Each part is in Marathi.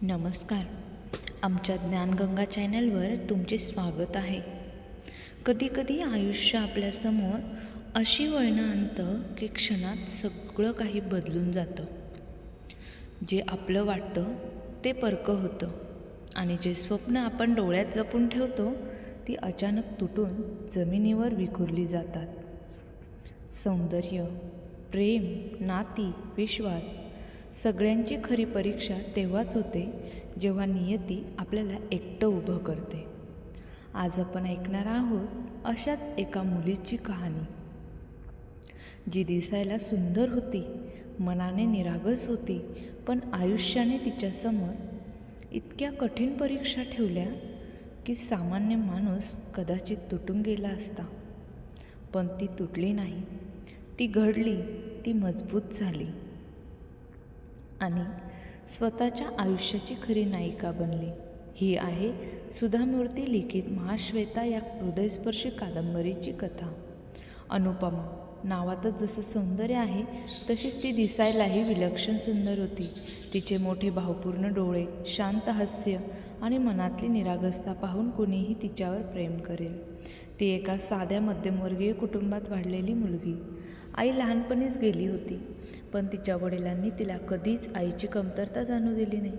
नमस्कार. आमच्या ज्ञानगंगा चॅनलवर तुमचे स्वागत आहे. कधीकधी आयुष्य आपल्यासमोर अशी वळणं आणतं की क्षणात सगळं काही बदलून जातं. जे आपलं वाटतं ते परकं होतं आणि जे स्वप्न आपण डोळ्यात जपून ठेवतो ती अचानक तुटून जमिनीवर विखुरली जातात. सौंदर्य, प्रेम, नाती, विश्वास सगळ्यांची खरी परीक्षा तेव्हाच होते जेव्हा नियती आपल्याला एकटं उभं करते. आज आपण ऐकणार आहोत अशाच एका मुलीची कहाणी, जी दिसायला सुंदर होती, मनाने निरागस होती, पण आयुष्याने तिच्यासमोर इतक्या कठीण परीक्षा ठेवल्या की सामान्य माणूस कदाचित तुटून गेला असता. पण ती तुटली नाही, ती घडली, ती मजबूत झाली आणि स्वतःच्या आयुष्याची खरी नायिका बनली. ही आहे सुधा मूर्ती लिखित महाश्वेता या हृदयस्पर्शी कादंबरीची कथा. अनुपमा नावातच जसं सौंदर्य आहे तशीच ती दिसायलाही विलक्षण सुंदर होती. तिचे मोठे भावपूर्ण डोळे, शांत हास्य आणि मनातली निरागसता पाहून कुणीही तिच्यावर प्रेम करेल. ती एका साध्या मध्यमवर्गीय कुटुंबात वाढलेली मुलगी. आई लहानपणीच गेली होती, पण तिच्या वडिलांनी तिला कधीच आईची कमतरता जाणू दिली नाही.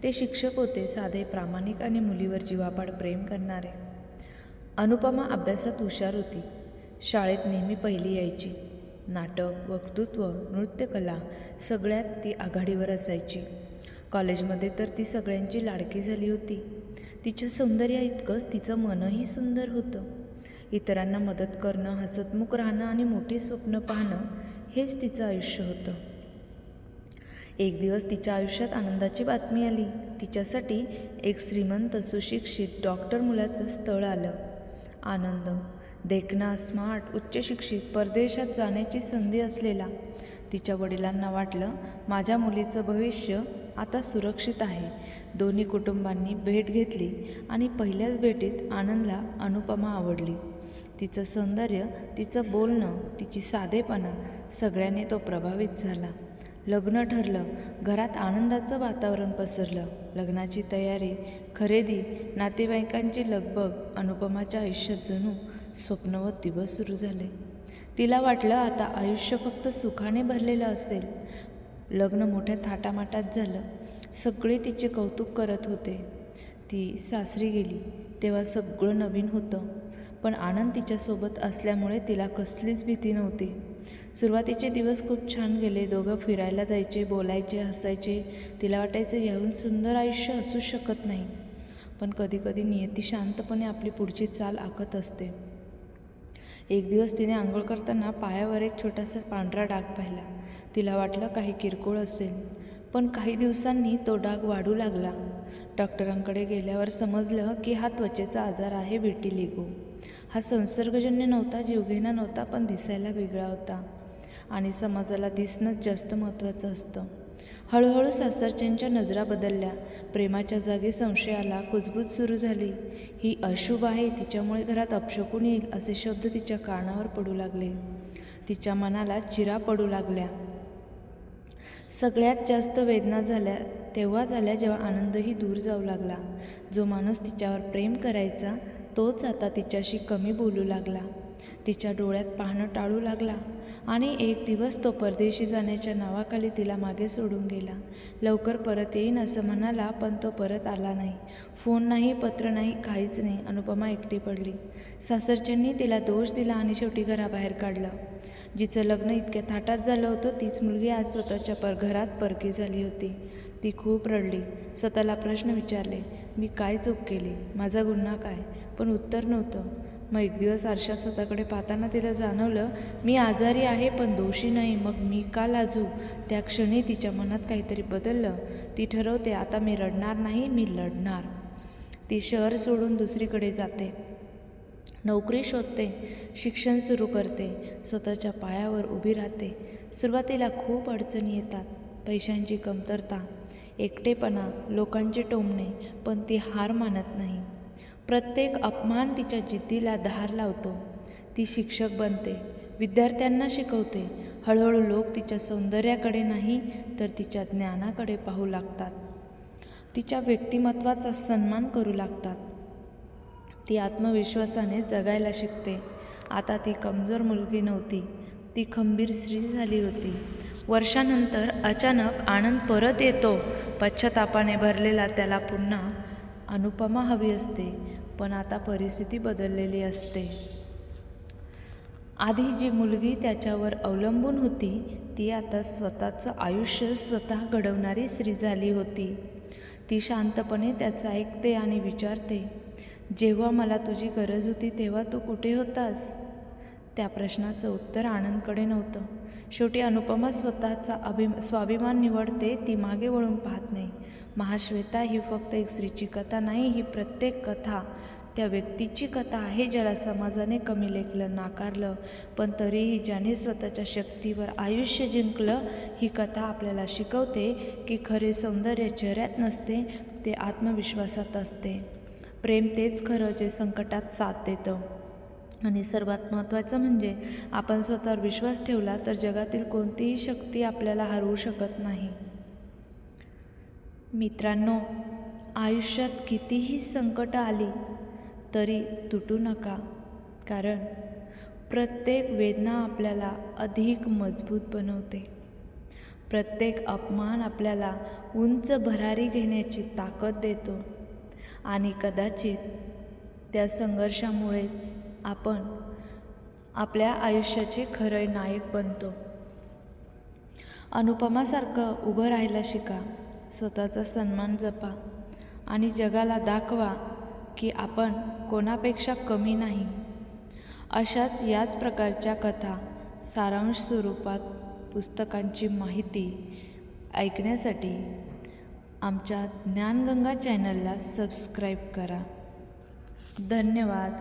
ते शिक्षक होते, साधे, प्रामाणिक आणि मुलीवर जीवापाड प्रेम करणारे. अनुपमा अभ्यासात हुशार होती. शाळेत नेहमी पहिली यायची. नाटक, वक्तृत्व, नृत्यकला सगळ्यात ती आघाडीवर असायची. कॉलेजमध्ये तर ती सगळ्यांची लाडकी झाली होती. तिच्या सौंदर्याइतकंच तिचं मनही सुंदर होतं. इतरांना मदत करणं, हसतमुख राहणं आणि मोठी स्वप्न पाहणं हेच तिचं आयुष्य होतं. एक दिवस तिच्या आयुष्यात आनंदाची बातमी आली. तिच्यासाठी एक श्रीमंत, सुशिक्षित डॉक्टर मुलाचं स्थळ आलं. आनंद, देखणा, स्मार्ट, उच्चशिक्षित, परदेशात जाण्याची संधी असलेला. तिच्या वडिलांना वाटलं माझ्या मुलीचं भविष्य आता सुरक्षित आहे. दोन्ही कुटुंबांनी भेट घेतली आणि पहिल्याच भेटीत आनंदला अनुपमा आवडली. तिचं सौंदर्य, तिचं बोलणं, तिची साधेपणा सगळ्यांनी तो प्रभावित झाला. लग्न ठरलं. घरात आनंदाचं वातावरण पसरलं. लग्नाची तयारी, खरेदी, नातेवाईकांची लगबग. अनुपमाच्या आयुष्यात जणू स्वप्नवत दिवस सुरू झाले. तिला वाटलं आता आयुष्य फक्त सुखाने भरलेलं असेल. लग्न मोठ्या थाटामाटात झालं. सगळे तिचे कौतुक करत होते. ती सासरी गेली तेव्हा सगळं नवीन होतं, पण आनंद तिच्यासोबत असल्यामुळे तिला कसलीच भीती नव्हती. सुरुवातीचे दिवस खूप छान गेले. दोघं फिरायला जायचे, बोलायचे, हसायचे. तिला वाटायचं याहून सुंदर आयुष्य असूच शकत नाही. पण कधीकधी नियती शांतपणे आपली पुढची चाल आखत असते. एक दिवस तिने आंघोळ करताना पायावर एक छोटासा पांढरा डाग पाहिला. तिला वाटलं काही किरकोळ असेल, पण काही दिवसांनी तो डाग वाढू लागला. डॉक्टरांकडे गेल्यावर समजलं की हा त्वचेचा आजार आहे, विटिलिगो. हा संसर्गजन्य नव्हता, जीवघेणा नव्हता, पण दिसायला वेगळा होता आणि समाजाला दिसणंच जास्त महत्त्वाचं असतं. हळूहळू सासरच्यांच्या नजरा बदलल्या. प्रेमाच्या जागी संशय आला. कुजबूज सुरू झाली. ही अशुभ आहे, तिच्यामुळे घरात अपशकुन येईल असे शब्द तिच्या कानावर पडू लागले. तिच्या मनाला चिरा पडू लागल्या. सगळ्यात जास्त वेदना झाल्या तेव्हा झाल्या जेव्हा आनंदही दूर जाऊ लागला. जो माणूस तिच्यावर प्रेम करायचा तोच आता तिच्याशी कमी बोलू लागला. तिच्या डोळ्यात पाहणं टाळू लागला आणि एक दिवस तो परदेशी जाण्याच्या नावाखाली तिला मागे सोडून गेला. लवकर परत येईन असं म्हणाला, पण तो परत आला नाही. फोन नाही, पत्र नाही, काहीच नाही. अनुपमा एकटी पडली. सासरच्यांनी तिला दोष दिला आणि शेवटी घराबाहेर काढलं. जिचं लग्न इतक्या थाटात झालं होतं तीच मुलगी आज स्वतःच्या घरात परकी झाली होती. ती खूप रडली. स्वतःला प्रश्न विचारले, मी काय चूक केली? माझा गुन्हा काय? पण उत्तर नव्हतं. मग एक दिवस आरशात स्वतःकडे पाहताना तिला जाणवलं, मी आजारी आहे पण दोषी नाही. मग मी का लाजू? त्या क्षणी तिच्या मनात काहीतरी बदललं. ती ठरवते आता मी रडणार नाही, मी लढणार. ती शहर सोडून दुसरीकडे जाते. नोकरी शोधते, शिक्षण सुरू करते, स्वतःच्या पायावर उभी राहते. सुरुवातीला खूप अडचणी येतात. पैशांची कमतरता, एकटेपणा, लोकांचे टोमणे, पण ती हार मानत नाही. प्रत्येक अपमान तिच्या जिद्दीला धार लावतो. ती शिक्षक बनते, विद्यार्थ्यांना शिकवते. हळूहळू लोक तिच्या सौंदर्याकडे नाही तर तिच्या ज्ञानाकडे पाहू लागतात. तिच्या व्यक्तिमत्वाचा सन्मान करू लागतात. ती आत्मविश्वासाने जगायला शिकते. आता ती कमजोर मुलगी नव्हती, ती खंबीर स्त्री झाली होती. वर्षानंतर अचानक आनंद परत येतो. पश्चातापाने भरलेला त्याला पुन्हा अनुपमा हवी असते, पण आता परिस्थिती बदललेली असते. आधी जी मुलगी त्याच्यावर अवलंबून होती, ती आता स्वतःचं आयुष्य स्वतः घडवणारी स्त्री झाली होती. ती शांतपणे त्याचं ऐकते आणि विचारते, जेव्हा मला तुझी गरज होती तेव्हा तू कुठे होतास? त्या प्रश्नाचं उत्तर आनंदकडे नव्हतं. शेवटी अनुपमा स्वतःचा स्वाभिमान निवडते. ती मागे वळून पाहत नाही. महाश्वेता ही फक्त एक स्त्रीची कथा नाही, ही प्रत्येक कथा त्या व्यक्तीची कथा आहे ज्याला समाजाने कमी लेखलं, नाकारलं, पण तरीही ज्याने स्वतःच्या शक्तीवर आयुष्य जिंकलं. ही कथा आपल्याला शिकवते की खरे सौंदर्य चेहऱ्यात नसते, ते आत्मविश्वासात असते. प्रेम तेच खरं जे संकटात साथ देतं. आणि सर्वात महत्त्वाचं म्हणजे आपण स्वतःवर विश्वास ठेवला तर जगातील कोणतीही शक्ती आपल्याला हरवू शकत नाही. मित्रांनो, आयुष्यात कितीही संकटं आली तरी तुटू नका, कारण प्रत्येक वेदना आपल्याला अधिक मजबूत बनवते. प्रत्येक अपमान आपल्याला उंच भरारी घेण्याची ताकद देतो आणि कदाचित त्या संघर्षामुळेच आपण आपल्या आयुष्याचे खरे नायक बनतो. अनुपमासारखं उभं राहायला शिका, स्वतःचा सन्मान जपा आणि जगाला दाखवा की आपण कोणापेक्षा कमी नाही. अशाच याच प्रकारच्या कथा सारांश स्वरूपात पुस्तकांची माहिती ऐकण्यासाठी आमच्या ज्ञानगंगा चॅनलला सबस्क्राईब करा. धन्यवाद.